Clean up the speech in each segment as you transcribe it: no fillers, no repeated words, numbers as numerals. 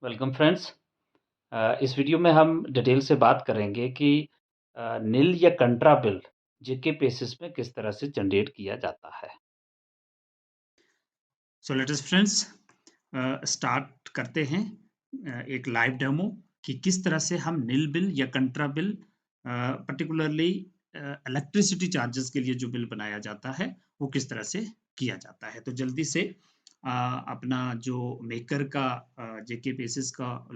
Welcome friends. इस video में हम डिटेल से बात करेंगे कि निल या कंट्रा बिल जीके बेसिस में किस तरह से जनरेट किया जाता है। So let us friends start करते हैं एक लाइव डेमो कि किस तरह से हम नील बिल या कंट्रा बिल पर्टिकुलरली इलेक्ट्रिसिटी चार्जेस के लिए जो बिल बनाया जाता है वो किस तरह से किया जाता है। तो जल्दी से अपना जो मेकर का जेके बेसिस का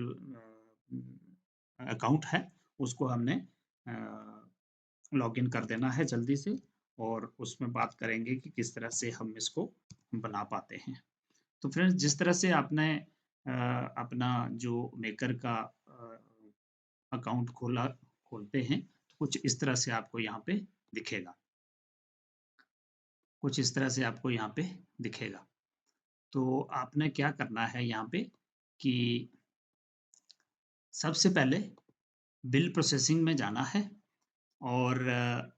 अकाउंट है उसको हमने लॉगिन कर देना है जल्दी से, और उसमें बात करेंगे कि किस तरह से हम इसको बना पाते हैं। तो फ्रेंड्स, जिस तरह से आपने अपना जो मेकर का अकाउंट खोलते हैं, तो कुछ इस तरह से आपको यहाँ पे दिखेगा। कुछ इस तरह से आपको यहाँ पे दिखेगा। तो आपने क्या करना है यहाँ पे कि सबसे पहले बिल प्रोसेसिंग में जाना है, और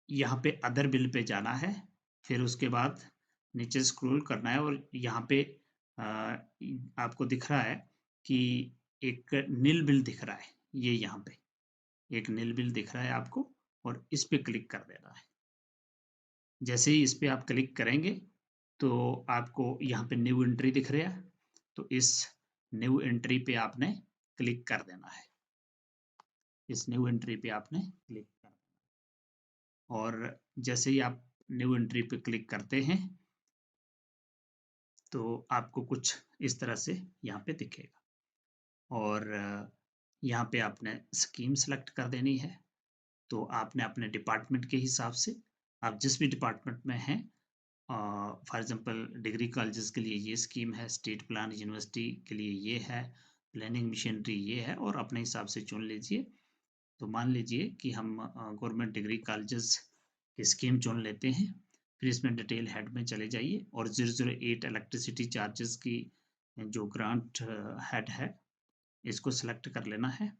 यहाँ पे अदर बिल पे जाना है। फिर उसके बाद नीचे स्क्रॉल करना है, और यहाँ पे आपको दिख रहा है कि एक नील बिल दिख रहा है। ये यहाँ पे एक नील बिल दिख रहा है आपको, और इस पे क्लिक कर देना है। जैसे ही इस पे आप क्लिक करेंगे तो आपको यहाँ पे न्यू एंट्री दिख रहा है। तो इस न्यू एंट्री पे आपने क्लिक कर देना है। इस न्यू एंट्री पे आपने क्लिक कर देना है। और जैसे ही आप न्यू एंट्री पे क्लिक करते हैं तो आपको कुछ इस तरह से यहाँ पे दिखेगा, और यहाँ पे आपने स्कीम सेलेक्ट कर देनी है। तो आपने अपने डिपार्टमेंट के हिसाब से, आप जिस भी डिपार्टमेंट में हैं, फॉर एग्जांपल डिग्री कॉलेजेस के लिए ये स्कीम है, स्टेट प्लान यूनिवर्सिटी के लिए ये है, प्लानिंग मिशनरी ये है, और अपने हिसाब से चुन लीजिए। तो मान लीजिए कि हम गवर्नमेंट डिग्री कॉलेजेस की स्कीम चुन लेते हैं। फिर इसमें डिटेल हेड में चले जाइए, और 008 इलेक्ट्रिसिटी चार्जेस की जो ग्रांट हेड है, इसको सेलेक्ट कर लेना है।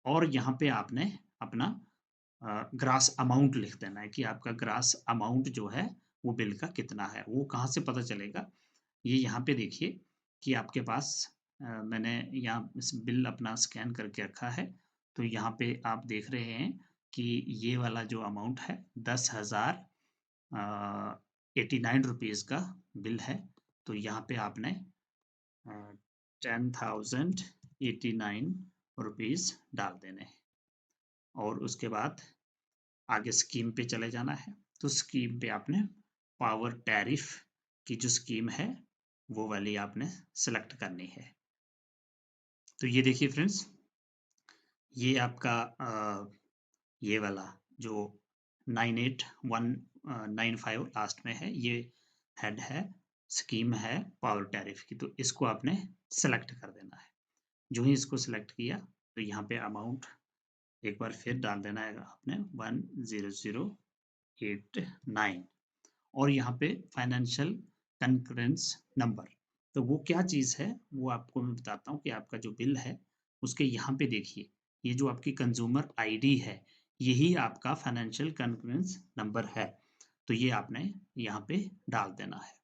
और यहाँ पे आपने अपना ग्रास अमाउंट लिख देना है कि आपका ग्रास अमाउंट जो है वो बिल का कितना है। वो कहाँ से पता चलेगा? ये यहाँ पे देखिए कि आपके पास मैंने यहाँ इस बिल अपना स्कैन करके रखा है। तो यहाँ पे आप देख रहे हैं कि ये वाला जो अमाउंट है 10,000 ₹89 का बिल है। तो यहाँ पे आपने 10,089 डाल देने हैं, और उसके बाद आगे स्कीम पे चले जाना है। तो स्कीम पे आपने पावर टैरिफ की जो स्कीम है वो वाली आपने सेलेक्ट करनी है। तो ये देखिए फ्रेंड्स, ये आपका ये वाला जो 98195 लास्ट में है, ये हेड है, स्कीम है पावर टैरिफ की। तो इसको आपने सेलेक्ट कर देना है। जो ही इसको सेलेक्ट किया तो यहाँ पे अमाउंट एक बार फिर डाल देना है आपने 100,809, और यहाँ पे फाइनेंशियल कंकरेंस नंबर। तो वो क्या चीज़ है वो आपको मैं बताता हूँ कि आपका जो बिल है उसके यहाँ पे देखिए, ये जो आपकी कंज्यूमर आईडी है, यही आपका फाइनेंशियल कंकरेंस नंबर है। तो ये आपने यहाँ पे डाल देना है।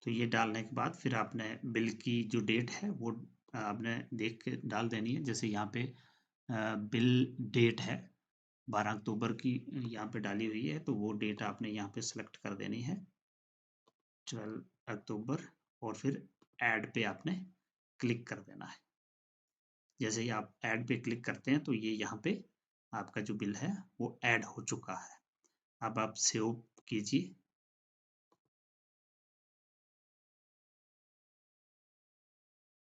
तो ये डालने के बाद फिर आपने बिल की जो डेट है वो आपने देख के डाल देनी है। जैसे यहाँ पे बिल डेट है 12 अक्टूबर की यहाँ पे डाली हुई है, तो वो डेट आपने यहाँ पे सेलेक्ट कर देनी है, 12 अक्टूबर, और फिर ऐड पे आपने क्लिक कर देना है। जैसे ही आप ऐड पे क्लिक करते हैं तो ये यहाँ पे आपका जो बिल है वो ऐड हो चुका है। अब आप सेव कीजिए।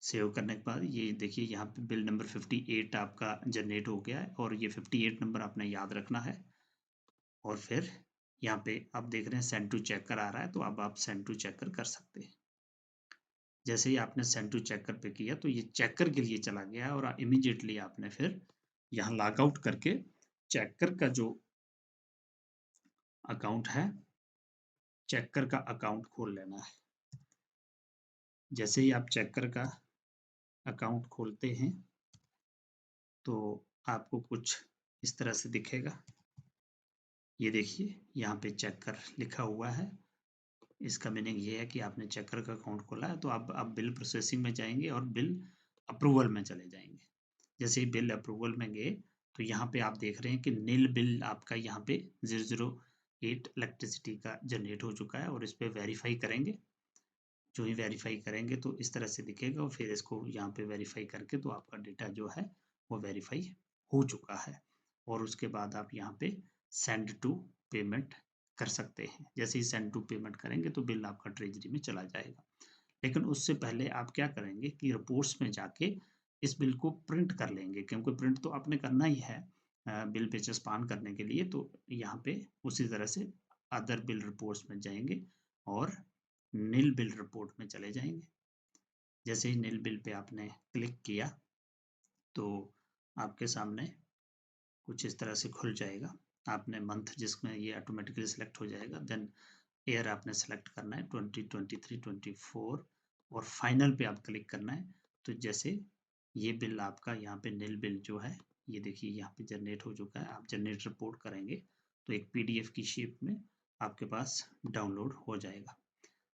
सेव करने के बाद ये देखिए यहाँ पे बिल नंबर 58 आपका जनरेट हो गया है, और ये 58 नंबर आपने याद रखना है। और फिर यहाँ पे आप देख रहे हैं सेंड टू चेकर आ रहा है, तो अब आप सेंड टू चेकर कर सकते हैं। जैसे ही आपने सेंड टू चेकर पे किया तो ये चेकर के लिए चला गया, और इमीडिएटली आपने फिर यहाँ लॉग आउट करके चेकर का जो अकाउंट है, चेकर का अकाउंट खोल लेना है। जैसे ही आप चेकर का अकाउंट खोलते हैं तो आपको कुछ इस तरह से दिखेगा। ये देखिए यहाँ पे चेकर लिखा हुआ है, इसका मीनिंग ये है कि आपने चेकर का अकाउंट खोला है, तो आप बिल प्रोसेसिंग में जाएँगे और बिल अप्रूवल में चले जाएँगे। जैसे ही बिल अप्रूवल में गए, तो यहाँ पे आप देख रहे हैं कि नील बिल आपका यहाँ पे 008 इलेक्ट्रिसिटी का जनरेट हो चुका है और इस पे वेरीफ़ाई करेंगे। जो ही वेरीफ़ाई करेंगे तो इस तरह से दिखेगा और फिर इसको यहाँ पे वेरीफ़ाई करके तो आपका डेटा जो है वो वेरीफ़ाई हो चुका है। और उसके बाद आप यहाँ पे सेंड टू पेमेंट कर सकते हैं। जैसे ही सेंड टू पेमेंट करेंगे तो बिल आपका ट्रेज़री में चला जाएगा। लेकिन उससे पहले आप क्या करेंगे कि रिपोर्ट्स में जाके इस बिल को प्रिंट कर लेंगे, क्योंकि प्रिंट तो आपने करना ही है बिल पे चस्पान करने के लिए। तो यहाँ पे उसी तरह से अदर बिल रिपोर्ट्स में जाएँगे और नील बिल रिपोर्ट में चले जाएँगे। जैसे ही नील बिल पे आपने क्लिक किया, तो आपके सामने कुछ इस तरह से खुल जाएगा। आपने मंथ जिसमें ये ऑटोमेटिकली सिलेक्ट हो जाएगा, देन ईयर आपने सेलेक्ट करना है 2023, 24 और फाइनल पे आप क्लिक करना है। तो जैसे ये बिल आपका यहाँ पे नील बिल जो है, ये देखिए यहाँ पे जनरेट हो चुका है। आप जनरेट रिपोर्ट करेंगे तो एक पीडीएफ की शेप में आपके पास डाउनलोड हो जाएगा।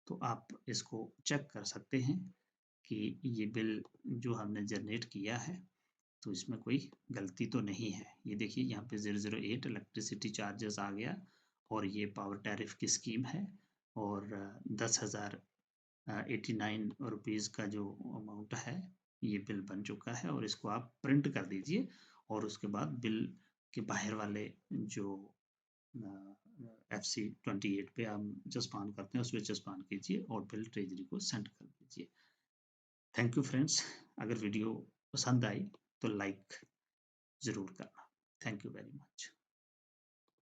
तो आप इसको चेक कर सकते हैं कि ये बिल जो हमने जनरेट किया है, तो इसमें कोई गलती तो नहीं है। ये देखिए यहाँ पे 008 इलेक्ट्रिसिटी चार्जेस आ गया और ये पावर टैरिफ की स्कीम है और 10,000 89 रुपीज़ का जो अमाउंट है, ये बिल बन चुका है और इसको आप प्रिंट कर दीजिए और उसके बाद बिल के बाहर वाले जो FC 28 पे हम चस्पान करते हैं, उस पे चस्पान कीजिए और बिल ट्रेजरी को सेंड कर दीजिए। Thank you friends. अगर वीडियो पसंद आई तो लाइक ज़रूर करना। Thank you very much.